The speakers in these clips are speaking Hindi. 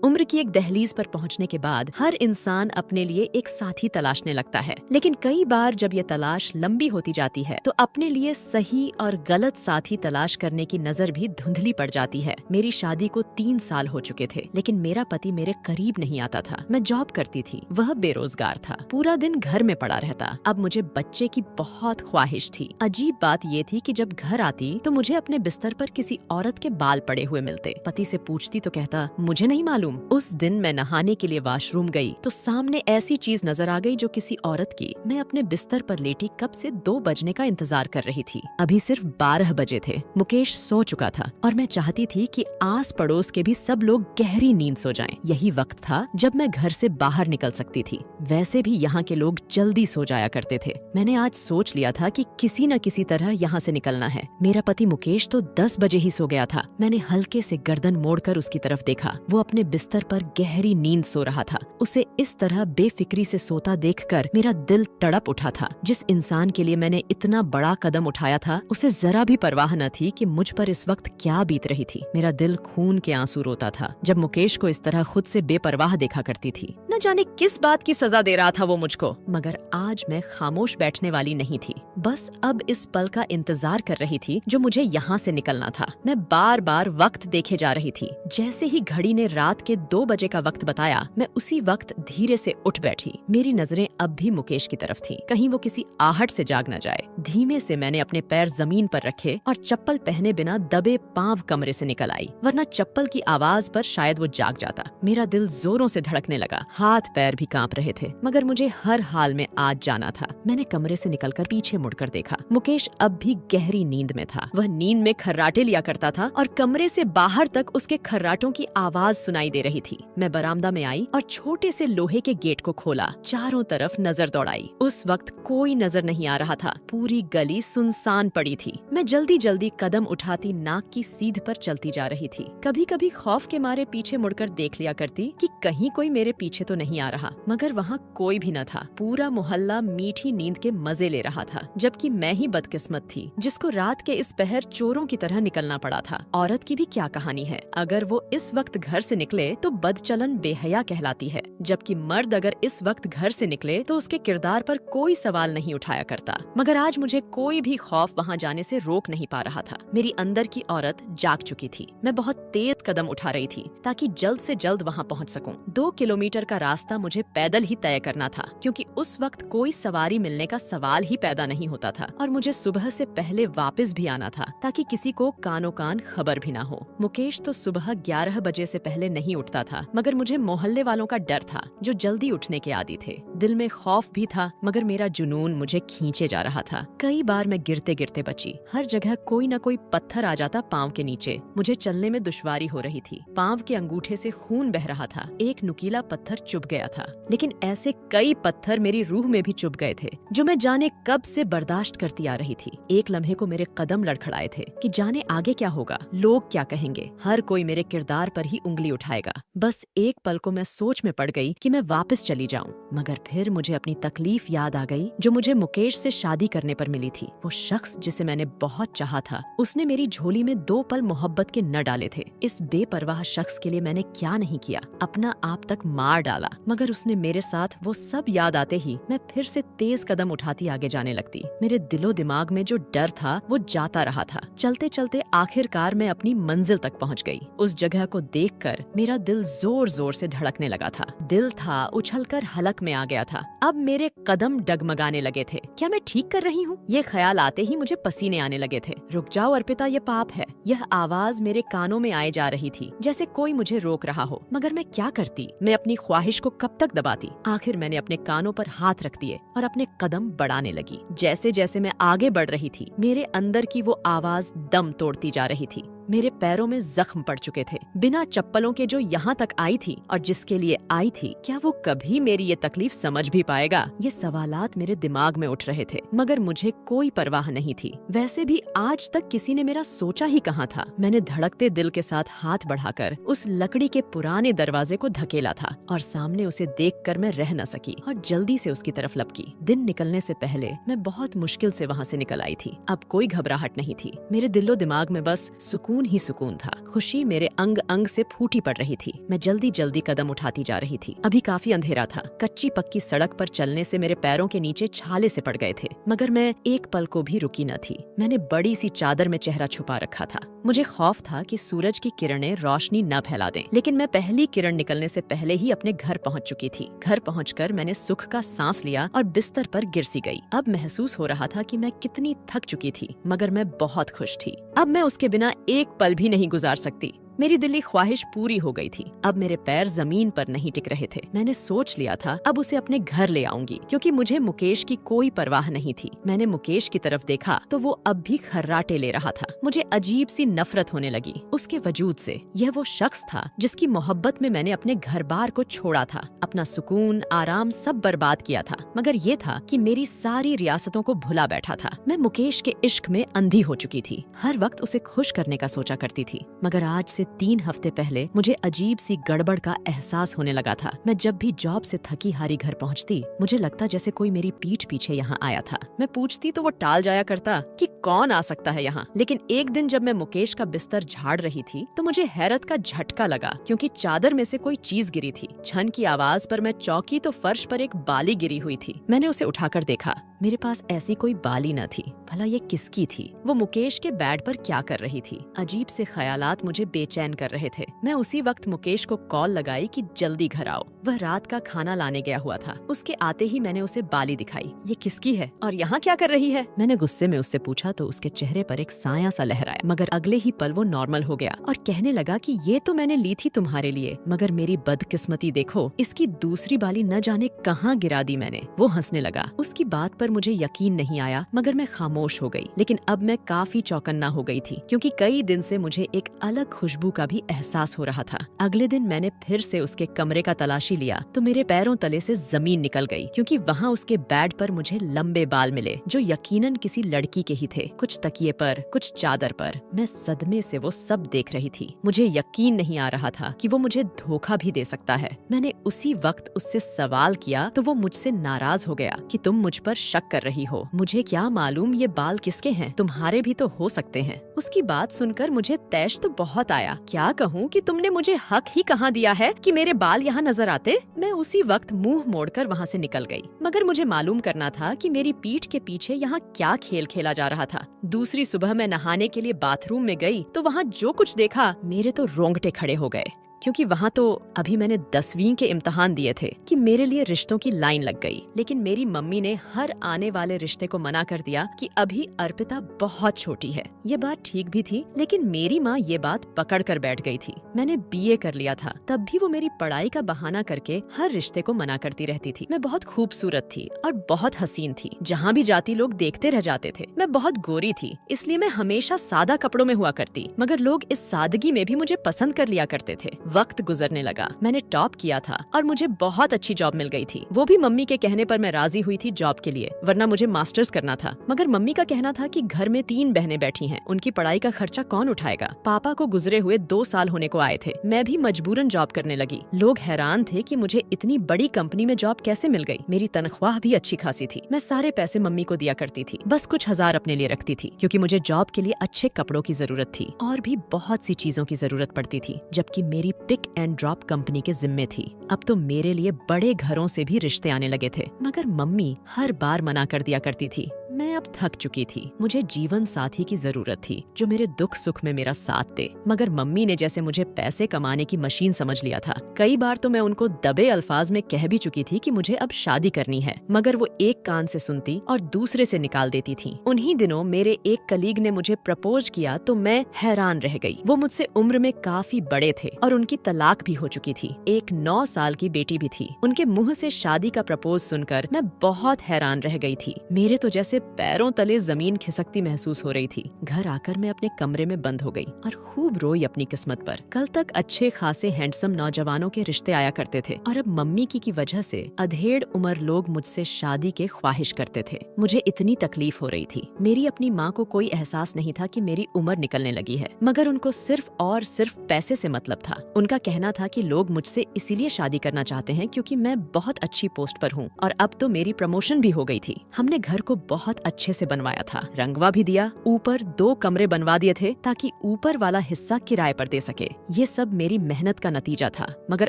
उम्र की एक दहलीज पर पहुंचने के बाद हर इंसान अपने लिए एक साथी तलाशने लगता है, लेकिन कई बार जब ये तलाश लंबी होती जाती है तो अपने लिए सही और गलत साथी तलाश करने की नजर भी धुंधली पड़ जाती है। मेरी शादी को 3 साल हो चुके थे, लेकिन मेरा पति मेरे करीब नहीं आता था। मैं जॉब करती थी, वह बेरोजगार था, पूरा दिन घर में पड़ा रहता। अब मुझे बच्चे की बहुत ख्वाहिश थी। अजीब बात ये थी कि जब घर आती तो मुझे अपने बिस्तर पर किसी औरत के बाल पड़े हुए मिलते। पति से पूछती तो कहता, मुझे नहीं मालूम। उस दिन मैं नहाने के लिए वॉशरूम गई तो सामने ऐसी चीज नजर आ गई जो किसी औरत की। मैं अपने बिस्तर पर लेटी कब से 2 बजने का इंतजार कर रही थी। अभी सिर्फ 12 बजे थे। मुकेश सो चुका था और मैं चाहती थी कि आस पड़ोस के भी सब लोग गहरी नींद सो जाएं। यही वक्त था जब मैं घर से बाहर निकल सकती थी। वैसे भी यहाँ के लोग जल्दी सो जाया करते थे। मैंने आज सोच लिया था कि किसी न किसी तरह यहाँ से निकलना है। मेरा पति मुकेश तो 10 बजे ही सो गया था। मैंने हल्के से गर्दन मोड़कर उसकी तरफ देखा। वो अपने बिस्तर पर गहरी नींद सो रहा था। उसे इस तरह बेफिक्री से सोता देखकर मेरा दिल तड़प उठा था। जिस इंसान के लिए मैंने इतना बड़ा कदम उठाया था, उसे जरा भी परवाह न थी कि मुझ पर इस वक्त क्या बीत रही थी। मेरा दिल खून के आंसू रोता था जब मुकेश को इस तरह खुद से बेपरवाह देखा करती थी। न जाने किस बात की सजा दे रहा था वो मुझको, मगर आज मैं खामोश बैठने वाली नहीं थी। बस अब इस पल का इंतजार कर रही थी जो मुझे यहाँ से निकलना था। मैं बार बार वक्त देखे जा रही थी। जैसे ही घड़ी ने रात के 2 बजे का वक्त बताया, मैं उसी वक्त धीरे से उठ बैठी। मेरी नजरें अब भी मुकेश की तरफ थीं, कहीं वो किसी आहट से जाग न जाए। धीमे से मैंने अपने पैर जमीन पर रखे और चप्पल पहने बिना दबे पांव कमरे से निकल आई, वरना चप्पल की आवाज पर शायद वो जाग जाता। मेरा दिल जोरों से धड़कने लगा, हाथ पैर भी कांप रहे थे, मगर मुझे हर हाल में आज जाना था। मैंने कमरे से निकलकर पीछे मुड़कर देखा। मुकेश अब भी गहरी नींद में था। वह नींद में खर्राटे लिया करता था और कमरे से बाहर तक उसके खर्राटों की आवाज सुनाई दे रही थी। मैं बरामदा में आई और छोटे से लोहे के गेट को खोला। चारों तरफ नजर दौड़ाई। उस वक्त कोई नजर नहीं आ रहा था। पूरी गली सुनसान पड़ी थी। मैं जल्दी जल्दी कदम उठाती नाक की सीध पर चलती जा रही थी। कभी कभी खौफ के मारे पीछे मुड़कर देख लिया करती कि कहीं कोई मेरे पीछे तो नहीं आ रहा, मगर वहाँ कोई भी न था। पूरा मोहल्ला मीठी नींद के मजे ले रहा था, जबकि मैं ही बदकिस्मत थी जिसको रात के इस पहर चोरों की तरह निकलना पड़ा था। औरत की भी क्या कहानी है, अगर वो इस वक्त घर से निकले तो बदचलन बेहया कहलाती है, जबकि मर्द अगर इस वक्त घर से निकले तो उसके किरदार पर कोई सवाल नहीं उठाया करता। मगर आज मुझे कोई भी खौफ वहाँ जाने से रोक नहीं पा रहा था। मेरी अंदर की औरत जाग चुकी थी। मैं बहुत तेज कदम उठा रही थी ताकि जल्द से जल्द वहाँ पहुँच सकूं। 2 किलोमीटर का रास्ता मुझे पैदल ही तय करना था, क्योंकि उस वक्त कोई सवारी मिलने का सवाल ही पैदा नहीं होता था और मुझे सुबह से पहले वापस भी आना था ताकि किसी को कानो कान खबर भी ना हो। मुकेश तो सुबह 11 बजे से पहले नहीं उठता था, मगर मुझे मोहल्ले वालों का डर था जो जल्दी उठने के आदी थे। दिल में खौफ भी था, मगर मेरा जुनून मुझे खींचे जा रहा था। कई बार मैं गिरते गिरते बची। हर जगह कोई न कोई पत्थर आ जाता पाँव के नीचे। मुझे चलने में दुश्वारी हो रही थी। पाँव के अंगूठे से खून बह रहा था। एक नुकीला पत्थर चुभ गया था, लेकिन ऐसे कई पत्थर मेरी रूह में भी चुभ गए थे जो मैं जाने कब से बर्दाश्त करती आ रही थी। एक लम्हे को मेरे कदम लड़खड़ाए थे कि जाने आगे क्या होगा, लोग क्या कहेंगे। हर कोई मेरे किरदार पर ही उंगली उठाएगा। बस एक पल को मैं सोच में पड़ गई कि मैं वापस चली जाऊं, मगर फिर मुझे अपनी तकलीफ याद आ गई जो मुझे मुकेश से शादी करने पर मिली थी। वो शख्स जिसे मैंने बहुत चाहा था, उसने मेरी झोली में 2 पल मोहब्बत के न डाले थे। इस बेपरवाह शख्स के लिए मैंने क्या नहीं किया, अपना आप तक मार डाला, मगर उसने मेरे साथ वो सब याद आते ही मैं फिर से तेज कदम उठाती आगे जाने लगती। मेरे दिलो दिमाग में जो डर था वो जाता रहा था। चलते चलते आखिरकार मैं अपनी मंजिल तक पहुंच गई। उस जगह को देखकर मेरा दिल जोर जोर से धड़कने लगा था। दिल था उछलकर हलक में आ गया था। अब मेरे कदम डगमगाने लगे थे। क्या मैं ठीक कर रही हूँ? ये ख्याल आते ही मुझे पसीने आने लगे थे। रुक जाओ अर्पिता, ये पाप है। यह आवाज मेरे कानों में आए जा रही थी, जैसे कोई मुझे रोक रहा हो। मगर मैं क्या करती? मैं अपनी ख्वाहिश को कब तक दबाती? आखिर मैंने अपने कानों पर हाथ रख दिए और अपने कदम बढ़ाने लगी। जैसे जैसे मैं आगे बढ़ रही थी, मेरे अंदर की वो आवाज दम तोड़ती जा रही थी। मेरे पैरों में जख्म पड़ चुके थे। बिना चप्पलों के जो यहाँ तक आई थी और जिसके लिए आई थी, क्या वो कभी मेरी ये तकलीफ समझ भी पाएगा? ये सवालात मेरे दिमाग में उठ रहे थे, मगर मुझे कोई परवाह नहीं थी। वैसे भी आज तक किसी ने मेरा सोचा ही कहाँ था। मैंने धड़कते दिल के साथ हाथ बढ़ाकर उस लकड़ी के पुराने दरवाजे को धकेला था और सामने उसे देखकर मैं रह न सकी और जल्दी से उसकी तरफ लपकी। दिन निकलने से पहले मैं बहुत मुश्किल से वहाँ से निकल आई थी। अब कोई घबराहट नहीं थी। मेरे दिलो दिमाग में बस सुकून सुकून ही सुकून था। खुशी मेरे अंग अंग से फूटी पड़ रही थी। मैं जल्दी जल्दी कदम उठाती जा रही थी। अभी काफी अंधेरा था। कच्ची पक्की सड़क पर चलने से मेरे पैरों के नीचे छाले से पड़ गए थे, मगर मैं एक पल को भी रुकी न थी। मैंने बड़ी सी चादर में चेहरा छुपा रखा था। मुझे खौफ था कि सूरज की किरणें रोशनी न फैला दें, लेकिन मैं पहली किरण निकलने से पहले ही अपने घर पहुंच चुकी थी। घर पहुंचकर मैंने सुख का सांस लिया और बिस्तर पर गिर सी गई। अब महसूस हो रहा था कि मैं कितनी थक चुकी थी, मगर मैं बहुत खुश थी। अब मैं उसके बिना एक पल भी नहीं गुजार सकती। मेरी दिली ख्वाहिश पूरी हो गई थी। अब मेरे पैर जमीन पर नहीं टिक रहे थे। मैंने सोच लिया था अब उसे अपने घर ले आऊंगी, क्योंकि मुझे मुकेश की कोई परवाह नहीं थी। मैंने मुकेश की तरफ देखा तो वो अब भी खर्राटे ले रहा था। मुझे अजीब सी नफरत होने लगी उसके वजूद से। यह वो शख्स था जिसकी मोहब्बत में मैंने अपने घर बार को छोड़ा था, अपना सुकून आराम सब बर्बाद किया था। मगर ये था कि मेरी सारी रियासतों को भुला बैठा था। मैं मुकेश के इश्क में अंधी हो चुकी थी। हर वक्त उसे खुश करने का सोचा करती थी, मगर आज से 3 हफ्ते पहले मुझे अजीब सी गड़बड़ का एहसास होने लगा था। मैं जब भी जॉब से थकी हारी घर पहुंचती, मुझे लगता जैसे कोई मेरी पीठ पीछे यहाँ आया था। मैं पूछती तो वो टाल जाया करता कि कौन आ सकता है यहाँ। लेकिन एक दिन जब मैं मुकेश का बिस्तर झाड़ रही थी तो मुझे हैरत का झटका लगा, क्योंकि चादर में से कोई चीज गिरी थी। छन की आवाज पर मैं चौंकी तो फर्श पर एक बाली गिरी हुई थी। मैंने उसे उठाकर देखा। मेरे पास ऐसी कोई बाली न थी। भला ये किसकी थी? वो मुकेश के बेड पर क्या कर रही थी? अजीब से ख्यालात मुझे बेचैन कर रहे थे। मैं उसी वक्त मुकेश को कॉल लगाई कि जल्दी घर आओ। वह रात का खाना लाने गया हुआ था। उसके आते ही मैंने उसे बाली दिखाई। ये किसकी है और यहाँ क्या कर रही है? मैंने गुस्से में उससे पूछा तो उसके चेहरे पर एक साया सा लहराया, मगर अगले ही पल वो नॉर्मल हो गया और कहने लगा कि ये तो मैंने ली थी तुम्हारे लिए, मगर मेरी बदकिस्मती देखो, इसकी दूसरी बाली न जाने कहाँ गिरा दी मैंने। वो हंसने लगा। उसकी बात पर मुझे यकीन नहीं आया, मगर मैं खामोश हो गई। लेकिन अब मैं काफी चौकन्ना हो गई थी, क्योंकि कई दिन से मुझे एक अलग खुशबू का भी एहसास हो रहा था। अगले दिन मैंने फिर से उसके कमरे का तलाशी लिया तो मेरे पैरों तले से जमीन निकल गई, क्योंकि वहाँ उसके बेड पर मुझे लंबे बाल मिले जो यकीनन किसी लड़की के ही थे। कुछ तकिए पर, कुछ चादर पर। मैं सदमे से वो सब देख रही थी। मुझे यकीन नहीं आ रहा था कि वो मुझे धोखा भी दे सकता है। मैंने उसी वक्त उससे सवाल किया तो वो मुझसे नाराज हो गया कि तुम मुझ पर शक कर रही हो। मुझे क्या मालूम ये बाल किसके हैं, तुम्हारे भी तो हो सकते हैं। उसकी बात सुनकर मुझे तैश तो बहुत आया। क्या कहूँ कि तुमने मुझे हक ही कहाँ दिया है कि मेरे बाल यहाँ नजर आते। मैं उसी वक्त मुंह मोड़कर वहाँ से निकल गई, मगर मुझे मालूम करना था कि मेरी पीठ के पीछे यहाँ क्या खेल खेला जा रहा था। दूसरी सुबह मैं नहाने के लिए बाथरूम में गई तो वहाँ जो कुछ देखा, मेरे तो रोंगटे खड़े हो गए, क्योंकि वहाँ तो अभी मैंने 10वीं के इम्तिहान दिए थे कि मेरे लिए रिश्तों की लाइन लग गई। लेकिन मेरी मम्मी ने हर आने वाले रिश्ते को मना कर दिया कि अभी अर्पिता बहुत छोटी है। ये बात ठीक भी थी, लेकिन मेरी माँ ये बात पकड़ कर बैठ गई थी। मैंने बीए कर लिया था, तब भी वो मेरी पढ़ाई का बहाना करके हर रिश्ते को मना करती रहती थी। मैं बहुत खूबसूरत थी और बहुत हसीन थी। जहाँ भी जाती लोग देखते रह जाते थे। मैं बहुत गोरी थी, इसलिए मैं हमेशा सादा कपड़ों में हुआ करती, मगर लोग इस सादगी में भी मुझे पसंद कर लिया करते थे। वक्त गुजरने लगा। मैंने टॉप किया था और मुझे बहुत अच्छी जॉब मिल गई थी। वो भी मम्मी के कहने पर मैं राजी हुई थी जॉब के लिए, वरना मुझे मास्टर्स करना था। मगर मम्मी का कहना था कि घर में 3 बहनें बैठी हैं, उनकी पढ़ाई का खर्चा कौन उठाएगा। पापा को गुजरे हुए 2 साल होने को आए थे। मैं भी मजबूरन जॉब करने लगी। लोग हैरान थे कि मुझे इतनी बड़ी कंपनी में जॉब कैसे मिल गई। मेरी तनख्वाह भी अच्छी खासी थी। मैं सारे पैसे मम्मी को दिया करती थी, बस कुछ हजार अपने लिए रखती थी, क्योंकि मुझे जॉब के लिए अच्छे कपड़ों की जरूरत थी और भी बहुत सी चीजों की जरूरत पड़ती थी, जबकि मेरी पिक एंड ड्रॉप कंपनी के जिम्मे थी। अब तो मेरे लिए बड़े घरों से भी रिश्ते आने लगे थे, मगर मम्मी हर बार मना कर दिया करती थी। मैं अब थक चुकी थी। मुझे जीवन साथी की जरूरत थी जो मेरे दुख सुख में मेरा साथ दे, मगर मम्मी ने जैसे मुझे पैसे कमाने की मशीन समझ लिया था। कई बार तो मैं उनको दबे अल्फाज में कह भी चुकी थी कि मुझे अब शादी करनी है, मगर वो एक कान से सुनती और दूसरे से निकाल देती थी। उन्हीं दिनों मेरे एक कलीग ने मुझे प्रपोज किया तो मैं हैरान रह गई। वो मुझसे उम्र में काफी बड़े थे और उनकी तलाक भी हो चुकी थी। एक 9 साल की बेटी भी थी। उनके मुंह से शादी का प्रपोज सुनकर मैं बहुत हैरान रह गई थी। मेरे तो जैसे पैरों तले जमीन खिसकती महसूस हो रही थी। घर आकर मैं अपने कमरे में बंद हो गई और खूब रोई अपनी किस्मत पर। कल तक अच्छे खासे हैंडसम नौजवानों के रिश्ते आया करते थे और अब मम्मी की वजह से अधेड़ उम्र लोग मुझसे शादी के ख्वाहिश करते थे। मुझे इतनी तकलीफ हो रही थी। मेरी अपनी माँ को कोई एहसास नहीं था कि मेरी उम्र निकलने लगी है, मगर उनको सिर्फ और सिर्फ पैसे से मतलब था। उनका कहना था कि लोग मुझसे इसीलिए शादी करना चाहते हैं क्योंकि मैं बहुत अच्छी पोस्ट पर हूँ और अब तो मेरी प्रमोशन भी हो गई थी। हमने घर को बहुत बहुत अच्छे से बनवाया था, रंगवा भी दिया, ऊपर 2 कमरे बनवा दिए थे ताकि ऊपर वाला हिस्सा किराए पर दे सके। ये सब मेरी मेहनत का नतीजा था, मगर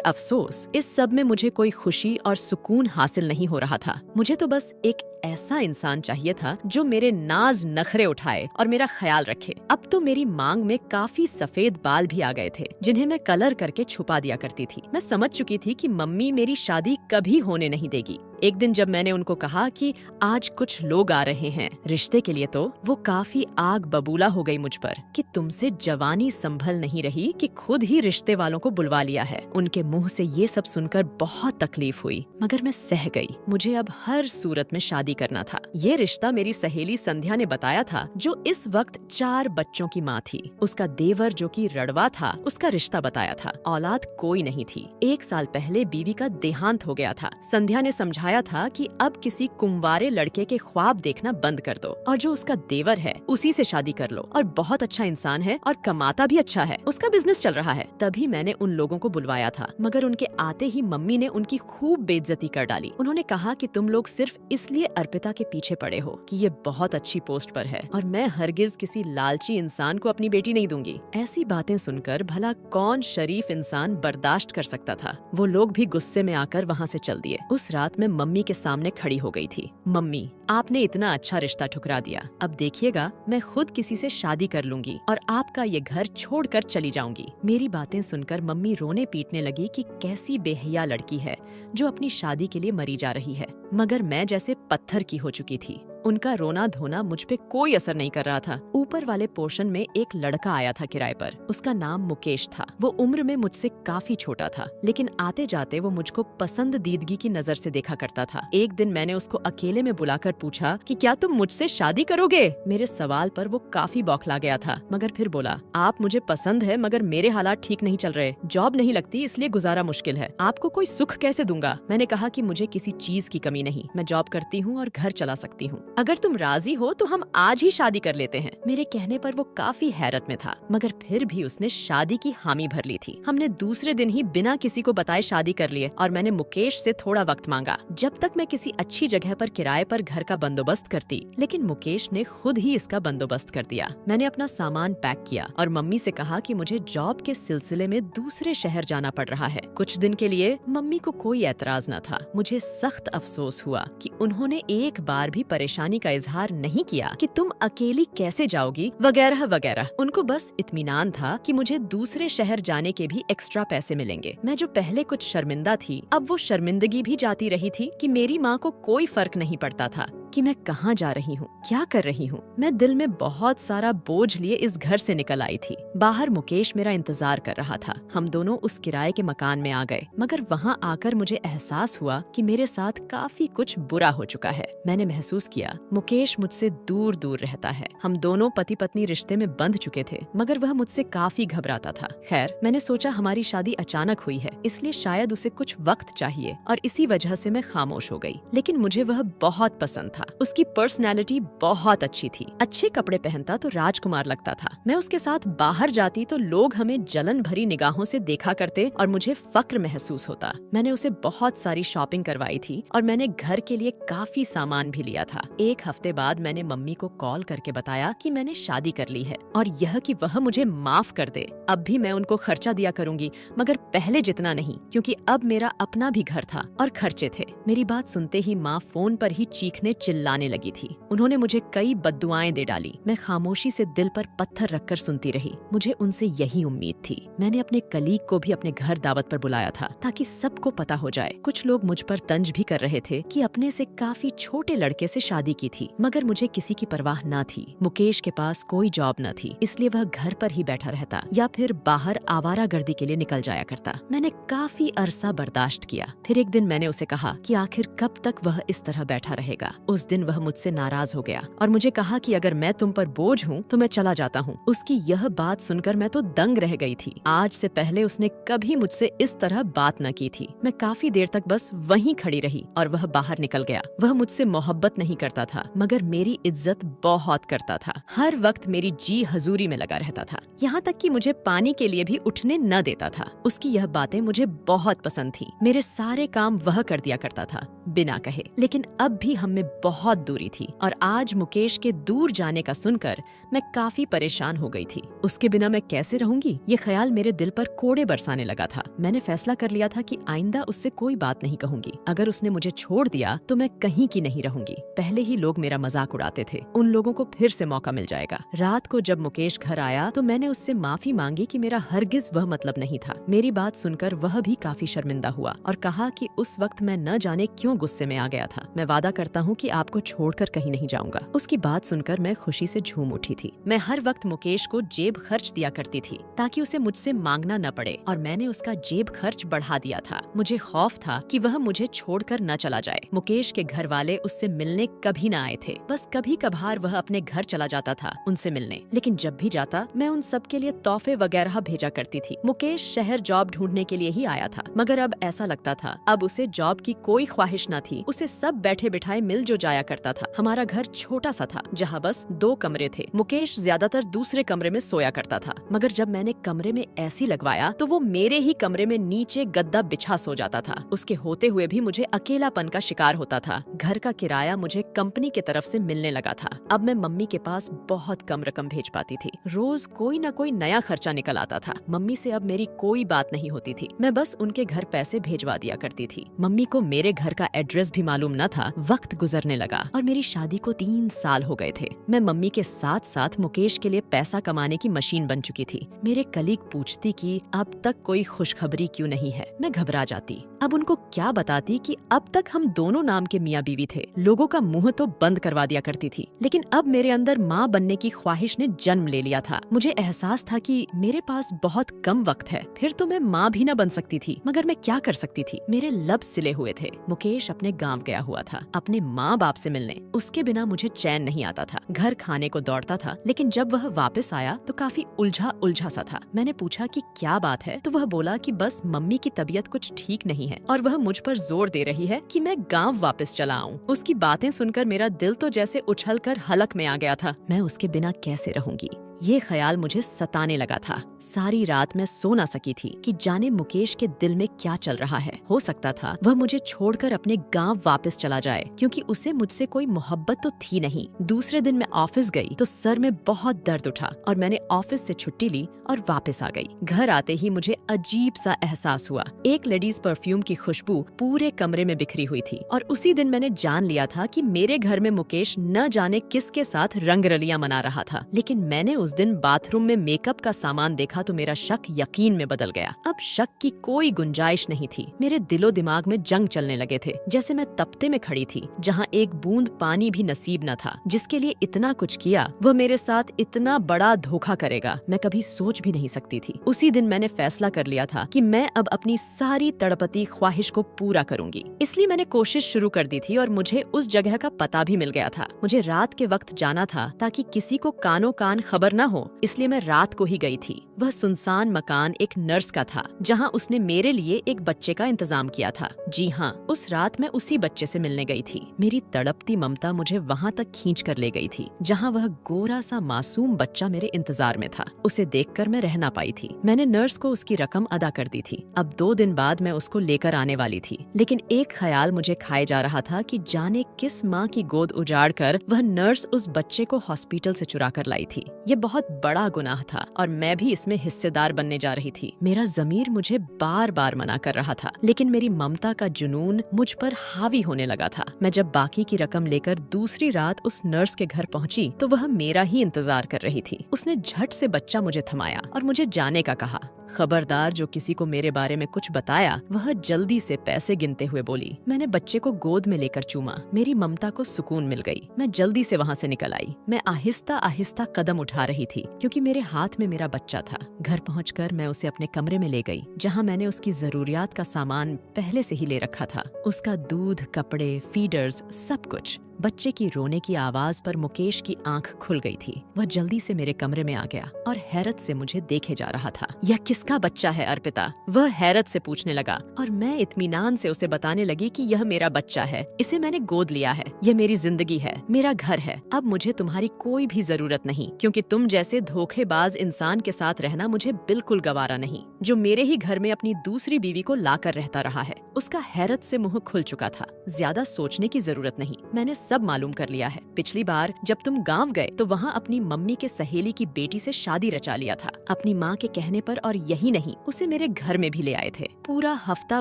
अफसोस इस सब में मुझे कोई खुशी और सुकून हासिल नहीं हो रहा था। मुझे तो बस एक ऐसा इंसान चाहिए था जो मेरे नाज नखरे उठाए और मेरा ख्याल रखे। अब तो मेरी मांग में काफी सफेद बाल भी आ गए थे, जिन्हें मैं कलर करके छुपा दिया करती थी। मैं समझ चुकी थी कि मम्मी मेरी शादी कभी होने नहीं देगी। एक दिन जब मैंने उनको कहा कि आज कुछ लोग आ रहे हैं रिश्ते के लिए, तो वो काफी आग बबूला हो गई मुझ पर कि तुमसे जवानी संभल नहीं रही कि खुद ही रिश्ते वालों को बुलवा लिया है। उनके मुंह से ये सब सुनकर बहुत तकलीफ हुई, मगर मैं सह गई। मुझे अब हर सूरत में शादी करना था। ये रिश्ता मेरी सहेली संध्या ने बताया था, जो इस वक्त 4 बच्चों की माँ थी। उसका देवर जो कि रड़वा था, उसका रिश्ता बताया था। औलाद कोई नहीं थी। 1 साल पहले बीवी का देहांत हो गया था। संध्या ने समझाया था कि अब किसी कुंवारे लड़के के ख्वाब देखना बंद कर दो और जो उसका देवर है उसी से शादी कर लो, और बहुत अच्छा इंसान है और कमाता भी अच्छा है, उसका बिजनेस चल रहा है। तभी मैंने उन लोगों को बुलवाया था, मगर उनके आते ही मम्मी ने उनकी खूब बेइज्जती कर डाली। उन्होंने कहा कि तुम लोग सिर्फ इसलिए अर्पिता के पीछे पड़े हो कि ये बहुत अच्छी पोस्ट पर है, और मैं हरगिज किसी लालची इंसान को अपनी बेटी नहीं दूंगी। ऐसी बातें सुनकर भला कौन शरीफ इंसान बर्दाश्त कर सकता था। वो लोग भी गुस्से में आकर वहाँ से चल दिए। उस रात मैं मम्मी के सामने खड़ी हो गई थी। मम्मी, आपने इतना अच्छा रिश्ता ठुकरा दिया। अब देखिएगा, मैं खुद किसी से शादी कर लूंगी और आपका ये घर छोड़कर चली जाऊंगी। मेरी बातें सुनकर मम्मी रोने पीटने लगी कि कैसी बेहया लड़की है जो अपनी शादी के लिए मरी जा रही है। मगर मैं जैसे पत्थर की हो चुकी थी। उनका रोना धोना मुझ पे कोई असर नहीं कर रहा था। ऊपर वाले पोर्शन में एक लड़का आया था किराए पर। उसका नाम मुकेश था। वो उम्र में मुझसे काफी छोटा था, लेकिन आते जाते वो मुझको पसंदीदगी की नजर से देखा करता था। एक दिन मैंने उसको अकेले में बुलाकर पूछा कि क्या तुम मुझसे शादी करोगे? मेरे सवाल पर वो काफी बौखला गया था, मगर फिर बोला, आप मुझे पसंद है, मगर मेरे हालात ठीक नहीं चल रहे। जॉब नहीं लगती, इसलिए गुजारा मुश्किल है। आपको कोई सुख कैसे दूंगा? मैंने कहा कि मुझे किसी चीज की कमी नहीं, मैं जॉब करती हूँ और घर चला सकती हूँ। अगर तुम राजी हो तो हम आज ही शादी कर लेते हैं। मेरे कहने पर वो काफी हैरत में था, मगर फिर भी उसने शादी की हामी भर ली थी। हमने दूसरे दिन ही बिना किसी को बताए शादी कर लिए, और मैंने मुकेश से थोड़ा वक्त मांगा जब तक मैं किसी अच्छी जगह पर किराए पर घर का बंदोबस्त करती। लेकिन मुकेश ने खुद ही इसका बंदोबस्त कर दिया। मैंने अपना सामान पैक किया और मम्मी से कहा कि मुझे जॉब के सिलसिले में दूसरे शहर जाना पड़ रहा है। कुछ दिन के लिए मम्मी को कोई एतराज न था। मुझे सख्त अफसोस हुआ कि उन्होंने एक बार भी परेशानी का इजहार नहीं किया कि तुम अकेली कैसे जाओगी वगैरह वगैरह। उनको बस इत्मीनान था कि मुझे दूसरे शहर जाने के भी एक्स्ट्रा पैसे मिलेंगे। मैं जो पहले कुछ शर्मिंदा थी, अब वो शर्मिंदगी भी जाती रही थी कि मेरी माँ को कोई फर्क नहीं पड़ता था कि मैं कहाँ जा रही हूँ, क्या कर रही हूँ। मैं दिल में बहुत सारा बोझ लिए इस घर से निकल आई थी। बाहर मुकेश मेरा इंतजार कर रहा था। हम दोनों उस किराए के मकान में आ गए, मगर वहाँ आकर मुझे एहसास हुआ कि मेरे साथ काफी कुछ बुरा हो चुका है। मैंने महसूस किया मुकेश मुझसे दूर दूर रहता है। हम दोनों पति पत्नी रिश्ते में बंध चुके थे, मगर वह मुझसे काफी घबराता था। खैर, मैंने सोचा हमारी शादी अचानक हुई है, इसलिए शायद उसे कुछ वक्त चाहिए, और इसी वजह से मैं खामोश हो गई। लेकिन मुझे वह बहुत पसंद था। उसकी पर्सनैलिटी बहुत अच्छी थी। अच्छे कपड़े पहनता तो राजकुमार लगता था। मैं उसके साथ बाहर जाती तो लोग हमें जलन भरी निगाहों से देखा करते और मुझे फक्र महसूस होता। मैंने उसे बहुत सारी शॉपिंग करवाई थी और मैंने घर के लिए काफी सामान भी लिया था। एक हफ्ते बाद मैंने मम्मी को कॉल करके बताया कि मैंने शादी कर ली है और यह कि वह मुझे माफ कर दे। अब भी मैं उनको खर्चा दिया करूंगी, मगर पहले जितना नहीं, क्योंकि अब मेरा अपना भी घर था और खर्चे थे। मेरी बात सुनते ही माँ फोन पर ही चीखने चिल्लाने लगी थी। उन्होंने मुझे कई बद्दुआएं दे डाली। मैं खामोशी से दिल पर पत्थर रखकर सुनती रही। मुझे उनसे यही उम्मीद थी। मैंने अपने कलीग को भी अपने घर दावत पर बुलाया था ताकि सबको पता हो जाए। कुछ लोग मुझ पर तंज भी कर रहे थे कि अपने से काफी छोटे लड़के से शादी की थी, मगर मुझे किसी की परवाह न थी। मुकेश के पास कोई जॉब न थी, इसलिए वह घर पर ही बैठा रहता या फिर बाहर आवारागर्दी के लिए निकल जाया करता। मैंने काफी अरसा बर्दाश्त किया। फिर एक दिन मैंने उसे कहा कि आखिर कब तक वह इस तरह बैठा रहेगा। उस दिन वह मुझसे नाराज हो गया और मुझे कहा कि अगर मैं तुम पर बोझ हूँ तो मैं चला जाता हूँ। उसकी यह बात सुनकर मैं तो दंग रह गई थी। आज से पहले उसने कभी मुझसे इस तरह बात न की थी। मैं काफी देर तक बस वहीं खड़ी रही और वह बाहर निकल गया। वह मुझसे मोहब्बत नहीं करता था, मगर मेरी इज्जत बहुत करता था। हर वक्त मेरी जी हजूरी में लगा रहता था, यहाँ तक कि मुझे पानी के लिए भी उठने न देता था। उसकी यह बातें मुझे बहुत पसंद थी। मेरे सारे काम वह कर दिया करता था बिना कहे। लेकिन अब भी हम में बहुत दूरी थी और आज मुकेश के दूर जाने का सुनकर मैं काफी परेशान हो गई थी। उसके बिना मैं कैसे रहूंगी, ये ख्याल मेरे दिल पर कोड़े बरसाने लगा था। मैंने फैसला कर लिया था कि आइंदा उससे कोई बात नहीं कहूंगी। अगर उसने मुझे छोड़ दिया तो मैं कहीं की नहीं रहूंगी। पहले ही लोग मेरा मजाक उड़ाते थे, उन लोगों को फिर से मौका मिल जाएगा। रात को जब मुकेश घर आया तो मैंने उससे माफी मांगी कि मेरा हरगिज वह मतलब नहीं था। मेरी बात सुनकर वह भी काफी शर्मिंदा हुआ और कहा कि उस वक्त मैं न जाने क्यों गुस्से में आ गया था। मैं वादा करता हूँ कि आपको छोड़कर कहीं नहीं जाऊंगा। उसकी बात सुनकर मैं खुशी से झूम उठी थी। मैं हर वक्त मुकेश को जेब खर्च दिया करती थी ताकि उसे मुझसे मांगना न पड़े, और मैंने उसका जेब खर्च बढ़ा दिया था। मुझे खौफ था कि वह मुझे छोड़कर न चला जाए। मुकेश के घर वाले उससे मिलने कभी न आए थे, बस कभी कभार वह अपने घर चला जाता था उनसे मिलने। लेकिन जब भी जाता मैं उन सब के लिए तोहफे वगैरह भेजा करती थी। मुकेश शहर जॉब ढूंढने के लिए ही आया था, मगर अब ऐसा लगता था अब उसे जॉब की कोई ख्वाहिश न थी। उसे सब बैठे बिठाए मिल जो जाया करता था। हमारा घर छोटा सा था जहाँ बस 2 कमरे थे। मुकेश ज्यादातर दूसरे कमरे में सोया करता था, मगर जब मैंने कमरे में एसी लगवाया तो वो मेरे ही कमरे में नीचे गद्दा बिछा सो जाता था। उसके होते हुए भी मुझे अकेलापन का शिकार होता था। घर का किराया मुझे कंपनी की तरफ से मिलने लगा था। अब मैं मम्मी के पास बहुत कम रकम भेज पाती थी। रोज कोई न कोई नया खर्चा निकल आता था। मम्मी से अब मेरी कोई बात नहीं होती थी। मैं बस उनके घर पैसे भेजवा दिया करती थी। मम्मी को मेरे घर का एड्रेस भी मालूम न था। वक्त गुजरने लगा और मेरी शादी को 3 साल हो गए थे। मैं मम्मी के साथ साथ मुकेश के लिए पैसा कमाने की मशीन बन चुकी थी। मेरे कलीग पूछती कि अब तक कोई खुशखबरी क्यों नहीं है। मैं घबरा जाती। अब उनको क्या बताती कि अब तक हम दोनों नाम के मियाँ बीवी थे। लोगों का मुंह तो बंद करवा दिया करती थी, लेकिन अब मेरे अंदर माँ बनने की ख्वाहिश ने जन्म ले लिया था। मुझे एहसास था कि मेरे पास बहुत कम वक्त है, फिर तो मैं माँ भी न बन सकती थी। मगर मैं क्या कर सकती थी, मेरे लब सिले हुए थे। मुकेश अपने गांव गया हुआ था अपने माँ बाप से मिलने। उसके बिना मुझे चैन नहीं आता था। घर खाने को दौड़ता था, लेकिन जब वह वापस आया तो काफी उलझा उलझा सा था। मैंने पूछा कि क्या बात है, तो वह बोला कि बस मम्मी की तबीयत कुछ ठीक नहीं है और वह मुझ पर जोर दे रही है कि मैं गांव वापस चला आऊं। उसकी बातें सुनकर मेरा दिल तो जैसे उछलकर हलक में आ गया था। मैं उसके बिना कैसे रहूंगी, ये ख्याल मुझे सताने लगा था। सारी रात मैं सो ना सकी थी कि जाने मुकेश के दिल में क्या चल रहा है। हो सकता था वह मुझे छोड़कर अपने गांव वापस चला जाए, क्योंकि उसे मुझसे कोई मोहब्बत तो थी नहीं। दूसरे दिन मैं ऑफिस गई तो सर में बहुत दर्द उठा और मैंने ऑफिस से छुट्टी ली और वापस आ गई। घर आते ही मुझे अजीब सा एहसास हुआ। एक लेडीज परफ्यूम की खुशबू पूरे कमरे में बिखरी हुई थी और उसी दिन मैंने जान लिया था कि मेरे घर में मुकेश न जाने किसके साथ रंगरलियां मना रहा था। लेकिन मैंने उस दिन बाथरूम में मेकअप का सामान देखा तो मेरा शक यकीन में बदल गया। अब शक की कोई गुंजाइश नहीं थी। मेरे दिलो दिमाग में जंग चलने लगे थे, जैसे मैं तप्ते में खड़ी थी जहाँ एक बूंद पानी भी नसीब न था। जिसके लिए इतना कुछ किया वह मेरे साथ इतना बड़ा धोखा करेगा, मैं कभी सोच भी नहीं सकती थी। उसी दिन मैंने फैसला कर लिया था कि मैं अब अपनी सारी तड़पती ख्वाहिश को पूरा करूंगी। इसलिए मैंने कोशिश शुरू कर दी थी और मुझे उस जगह का पता भी मिल गया था। मुझे रात के वक्त जाना था ताकि किसी को कानो कान खबर न हो, इसलिए मैं रात को ही गई थी। वह सुनसान मकान एक नर्स का था जहां उसने मेरे लिए एक बच्चे का इंतजाम किया था। जी हाँ, उस रात मैं उसी बच्चे से मिलने गई थी। मेरी तड़पती ममता मुझे वहां तक खींच कर ले गई थी जहां वह गोरा सा मासूम बच्चा मेरे इंतजार में था। उसे देखकर मैं रह ना पाई थी। मैंने नर्स को उसकी रकम अदा कर दी थी। अब 2 दिन बाद मैं उसको लेकर आने वाली थी, लेकिन एक ख्याल मुझे खाए जा रहा था कि जाने किस माँ की गोद उजाड़ कर वह नर्स उस बच्चे को हॉस्पिटल से चुरा कर लाई थी। ये बहुत बड़ा गुनाह था और मैं भी इसमें हिस्सेदार बनने जा रही थी। मेरा ज़मीर मुझे बार बार मना कर रहा था, लेकिन मेरी ममता का जुनून मुझ पर हावी होने लगा था। मैं जब बाकी की रकम लेकर दूसरी रात उस नर्स के घर पहुंची तो वह मेरा ही इंतजार कर रही थी। उसने झट से बच्चा मुझे थमाया और मुझे जाने का कहा। खबरदार जो किसी को मेरे बारे में कुछ बताया, वह जल्दी से पैसे गिनते हुए बोली। मैंने बच्चे को गोद में लेकर चूमा। मेरी ममता को सुकून मिल गई। मैं जल्दी से वहाँ से निकल आई। मैं आहिस्ता आहिस्ता कदम उठा रही थी क्योंकि मेरे हाथ में मेरा बच्चा था। घर पहुंचकर मैं उसे अपने कमरे में ले गई जहाँ मैंने उसकी जरूरियात का सामान पहले से ही ले रखा था। उसका दूध, कपड़े, फीडर्स, सब कुछ। बच्चे की रोने की आवाज पर मुकेश की आंख खुल गई थी। वह जल्दी से मेरे कमरे में आ गया और हैरत से मुझे देखे जा रहा था। यह किसका बच्चा है अर्पिता? वह हैरत से पूछने लगा और मैं इत्मीनान से उसे बताने लगी कि यह मेरा बच्चा है, इसे मैंने गोद लिया है, यह मेरी जिंदगी है, मेरा घर है। अब मुझे तुम्हारी कोई भी जरूरत नहीं, क्योंकि तुम जैसे धोखेबाज इंसान के साथ रहना मुझे बिल्कुल गवारा नहीं, जो मेरे ही घर में अपनी दूसरी बीवी को लाकर रहता रहा है। उसका हैरत से मुंह खुल चुका था। ज्यादा सोचने की जरूरत नहीं, मैंने सब मालूम कर लिया है। पिछली बार जब तुम गांव गए तो वहाँ अपनी मम्मी के सहेली की बेटी से शादी रचा लिया था अपनी माँ के कहने पर, और यही नहीं, उसे मेरे घर में भी ले आए थे। पूरा हफ्ता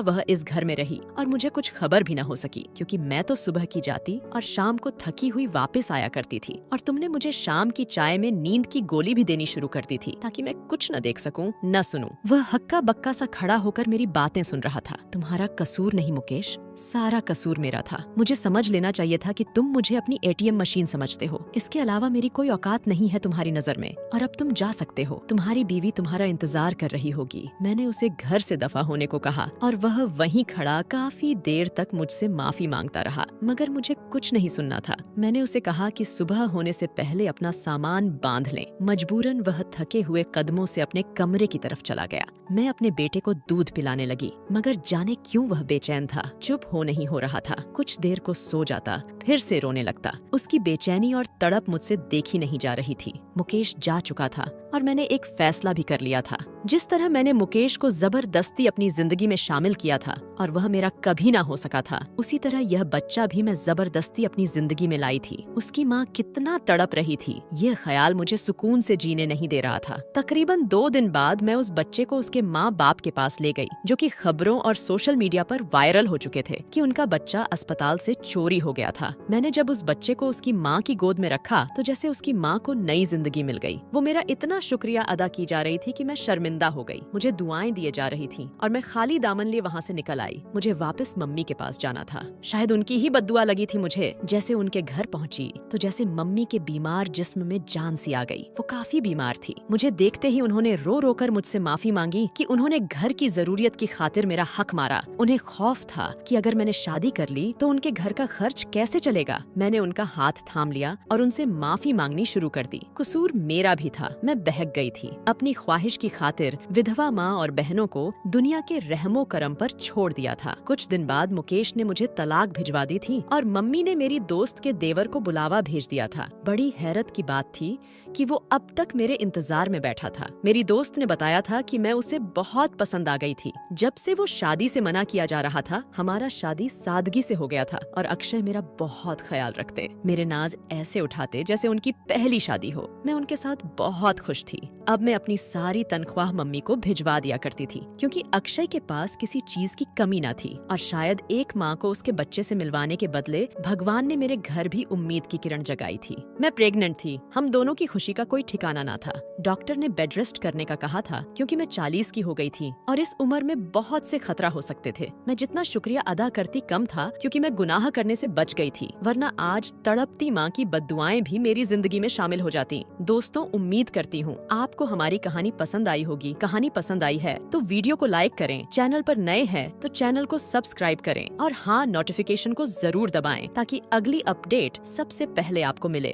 वह इस घर में रही और मुझे कुछ खबर भी न हो सकी, क्योंकि मैं तो सुबह की जाती और शाम को थकी हुई वापस आया करती थी, और तुमने मुझे शाम की चाय में नींद की गोली भी देनी शुरू कर दी थी, ताकि मैं कुछ न देख सकूं, न सुनूं। वह हक्का बक्का सा खड़ा होकर मेरी बातें सुन रहा था। तुम्हारा कसूर नहीं मुकेश, सारा कसूर मेरा था। मुझे समझ लेना चाहिए था कि तुम मुझे अपनी एटीएम मशीन समझते हो। इसके अलावा मेरी कोई औकात नहीं है तुम्हारी नजर में, और अब तुम जा सकते हो। तुम्हारी बीवी तुम्हारा इंतजार कर रही होगी। मैंने उसे घर से दफा होने को कहा, और वह वहीं खड़ा काफी देर तक मुझसे माफी मांगता रहा, मगर मुझे कुछ नहीं सुनना था। मैंने उसे कहा कि सुबह होने से पहले अपना सामान बांध लें। मजबूरन वह थके हुए कदमों से अपने कमरे की तरफ चला गया। मैं अपने बेटे को दूध पिलाने लगी, मगर जाने क्यों वह बेचैन था। चुप हो नहीं हो रहा था। कुछ देर को सो जाता, फिर से रोने लगता। उसकी बेचैनी और तड़प मुझसे देखी नहीं जा रही थी। मुकेश जा चुका था और मैंने एक फैसला भी कर लिया था। जिस तरह मैंने मुकेश को जबरदस्ती अपनी जिंदगी में शामिल किया था और वह मेरा कभी ना हो सका था, उसी तरह यह बच्चा भी मैं जबरदस्ती अपनी जिंदगी में लाई थी। उसकी माँ कितना तड़प रही थी, यह ख्याल मुझे सुकून से जीने नहीं दे रहा था। तकरीबन 2 दिन बाद मैं उस बच्चे को उसके माँ बाप के पास ले गई, जो कि खबरों और सोशल मीडिया पर वायरल हो चुके थे कि उनका बच्चा अस्पताल से चोरी हो गया था। मैंने जब उस बच्चे को उसकी माँ की गोद में रखा तो जैसे उसकी माँ को नई जिंदगी मिल गई। वो मेरा इतना शुक्रिया अदा की जा रही थी कि मैं शर्मिंदा हो गई। मुझे दुआएं दिए जा रही थी और मैं खाली दामन लिए वहाँ से निकल आई। मुझे वापस मम्मी के पास जाना था। शायद उनकी ही बद्दुआ लगी थी मुझे। जैसे उनके घर पहुँची तो जैसे मम्मी के बीमार जिस्म में जान सी आ गई। वो काफी बीमार थी। मुझे देखते ही उन्होंने रो रो कर मुझसे माफी मांगी कि उन्होंने घर की जरूरियत की खातिर मेरा हक मारा। उन्हें खौफ था कि अगर मैंने शादी कर ली तो उनके घर का खर्च कैसे चलेगा। मैंने उनका हाथ थाम लिया और उनसे माफी मांगनी शुरू कर दी। कसूर मेरा भी था। मैं बहक गई थी। अपनी ख्वाहिश की खातिर विधवा माँ और बहनों को दुनिया के रहमो करम पर छोड़ दिया था। कुछ दिन बाद मुकेश ने मुझे तलाक भिजवा दी थी और मम्मी ने मेरी दोस्त के देवर को बुलावा भेज दिया था। बड़ी हैरत की बात थी कि वो अब तक मेरे इंतजार में बैठा था। मेरी दोस्त ने बताया था कि मैं उसे बहुत पसंद आ गई थी। जब से वो शादी से मना किया जा रहा था, हमारा शादी सादगी से हो गया था और अक्षय मेरा बहुत ख्याल रखते। मेरे नाज ऐसे उठाते जैसे उनकी पहली शादी हो। मैं उनके साथ बहुत खुश थी। अब मैं अपनी सारी तनख्वाह मम्मी को भिजवा दिया करती थी, क्योंकि अक्षय के पास किसी चीज की कमी न थी और शायद एक माँ को उसके बच्चे से मिलवाने के बदले भगवान ने मेरे घर भी उम्मीद की किरण जगाई थी। मैं प्रेग्नेंट थी। हम दोनों की खुशी का कोई ठिकाना ना था। डॉक्टर ने बेड रेस्ट करने का कहा था, क्योंकि मैं 40 की हो गई थी और इस उम्र में बहुत से खतरा हो सकते थे। मैं जितना शुक्रिया अदा करती कम था, क्योंकि मैं गुनाह करने से बच गई थी, वरना आज तड़पती माँ की बद्दुआएं भी मेरी जिंदगी में शामिल हो जाती। दोस्तों, उम्मीद करती हूँ आपको हमारी कहानी पसंद आई होगी। कहानी पसंद आई है तो वीडियो को लाइक करें, चैनल पर नए हैं तो चैनल को सब्सक्राइब करें और हाँ, नोटिफिकेशन को जरूर दबाएं ताकि अगली अपडेट सबसे पहले आपको मिले।